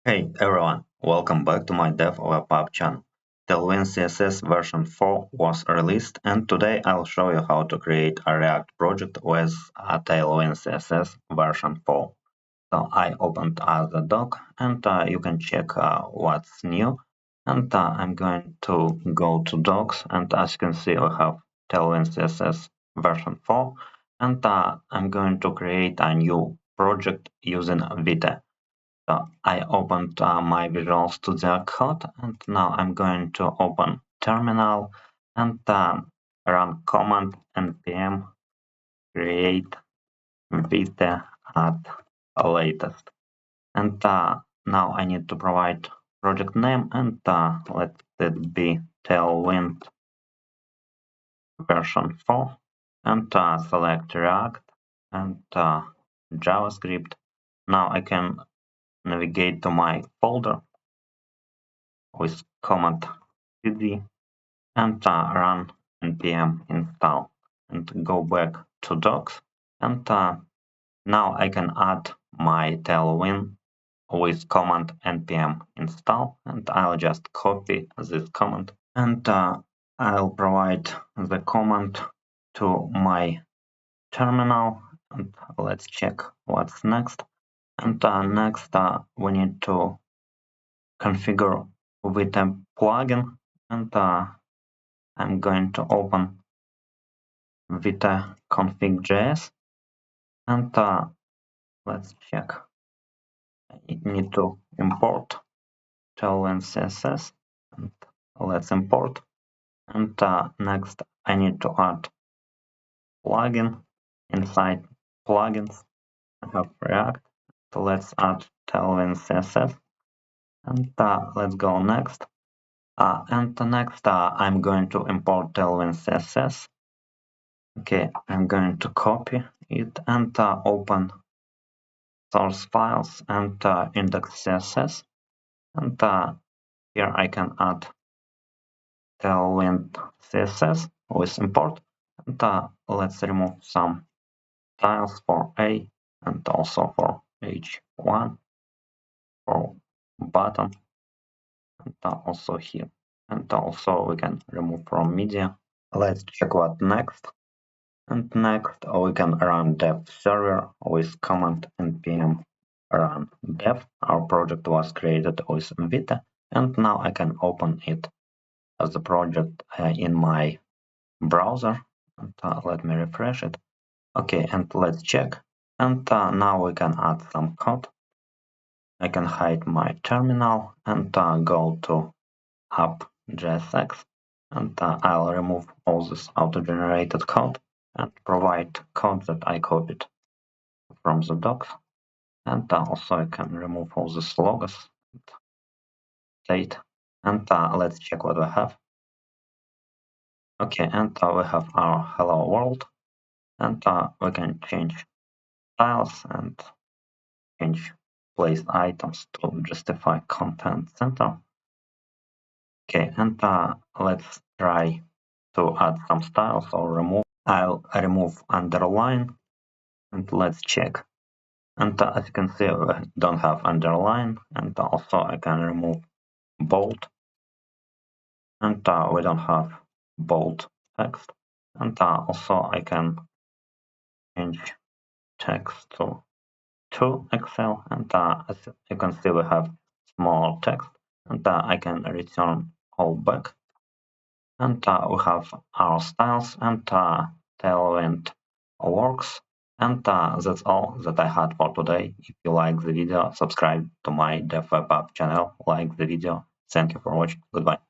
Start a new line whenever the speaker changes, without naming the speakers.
Hey everyone, welcome back to my Dev Web App channel. Tailwind CSS version 4 was released, and today I'll show you how to create a React project with a Tailwind CSS version 4. So I opened the doc, and you can check what's new. And I'm going to go to docs, and as you can see, we have Tailwind CSS version 4, and I'm going to create a new project using Vite. So I opened my Visual Studio Code, and now I'm going to open terminal and run command npm create Vite at latest. And now I need to provide project name, and let it be Tailwind version 4, and select React and JavaScript. Now I can navigate to my folder with command cd and run npm install and go back to docs, and now I can add my Tailwind with command npm install, and I'll just copy this command, and I'll provide the command to my terminal, and let's check what's next. And next we need to configure with a plugin, and I'm going to open Vite config.js, and let's check. I need to import Tailwind CSS, and let's import. And next I need to add plugin. Inside plugins I have React, so let's add Tailwind CSS, and let's go next. And next I'm going to import Tailwind CSS. Okay, I'm going to copy it and open source files and index CSS, and here I can add Tailwind CSS with import, and let's remove some styles for A and also for H1 for button, and also here, and also we can remove from media. Let's check what next. And next we can run dev server with command npm run dev. Our project was created with Vite, and now I can open it as a project in my browser. And let me refresh it. Okay, and let's check. And now we can add some code. I can hide my terminal and go to app.jsx, and I'll remove all this auto-generated code and provide code that I copied from the docs. And also I can remove all these logos, state, and let's check what we have. Okay, and we have our hello world, and we can change styles and change place items to justify content center. Okay, and let's try to add some styles or remove. I'll remove underline, and let's check. And as you can see, we don't have underline, and also I can remove bold, and we don't have bold text, and also I can change text to Excel, and as you can see, we have small text, and I can return all back, and we have our styles, and Tailwind works. And that's all that I had for today. If you like the video, subscribe to my Dev Web App channel, like the video. Thank you for watching. Goodbye.